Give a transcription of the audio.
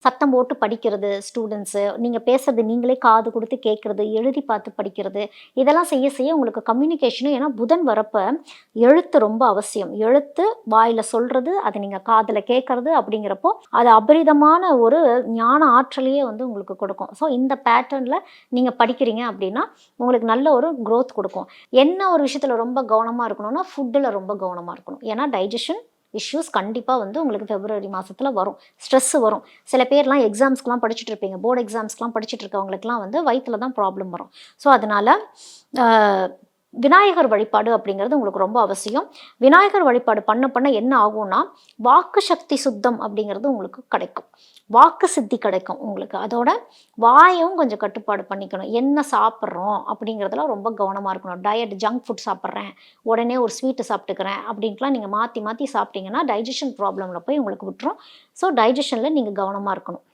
சத்தம் போட்டு படிக்கிறது ஸ்டூடெண்ட்ஸு, நீங்க பேசுறது நீங்களே காது குடுத்து கேட்கறது, எழுதி பார்த்து படிக்கிறது, இதெல்லாம் செய்ய செய்ய உங்களுக்கு கம்யூனிகேஷனும் ஏன்னா புதன் வரப்ப எழுத்து ரொம்ப அவசியம். எழுத்து வாயில சொல்றது, அத நீங்க காதுல கேட்கறது அப்படிங்கிறப்போ, அது அபரிதமான ஒரு ஞான ஆற்றலையே வந்து உங்களுக்கு கொடுக்கும். ஸோ இந்த பேட்டர்ன்ல நீங்க படிக்கிறீங்க அப்படின்னா, உங்களுக்கு நல்ல ஒரு குரோத் குடுக்கும். என்ன ஒரு விஷயத்துல ரொம்ப கவனமா இருக்கணும்னா, ஃபுட்டுல ரொம்ப கவனமா இருக்கணும். ஏன்னா டைஜஷன் இஷ்யூஸ் கண்டிப்பா வந்து உங்களுக்கு பிப்ரவரி மாசத்துல வரும். ஸ்ட்ரெஸ் வரும். சில பேர்லாம் எக்ஸாம்ஸ்க்குலாம் படிச்சுட்டு இருப்பீங்க. போர்டு எக்ஸாம்ஸ்க்குலாம் படிச்சுட்டு இருக்கவங்களுக்குலாம் வந்து வயித்துல தான் ப்ராப்ளம் வரும். ஸோ அதனால அ விநாயகர் வழிபாடு அப்படிங்கிறது உங்களுக்கு ரொம்ப அவசியம். விநாயகர் வழிபாடு பண்ண பண்ண என்ன ஆகும்னா, வாக்கு சக்தி சுத்தம் அப்படிங்கிறது உங்களுக்கு கிடைக்கும். வாக்கு சித்தி கிடைக்கும் உங்களுக்கு. அதோட வாயும் கொஞ்சம் கட்டுப்பாடு பண்ணிக்கணும். என்ன சாப்பிட்றோம் அப்படிங்கிறதுல ரொம்ப கவனமா இருக்கணும். டயட் ஜங்க் ஃபுட் சாப்பிட்றேன், உடனே ஒரு ஸ்வீட்டு சாப்பிட்டுக்கிறேன் அப்படின்ட்டுலாம் நீங்க மாத்தி மாத்தி சாப்பிட்டீங்கன்னா, டைஜஷன் ப்ராப்ளம்ல போய் உங்களுக்கு விட்டுரும். ஸோ டைஜஷன்ல நீங்க கவனமா இருக்கணும்.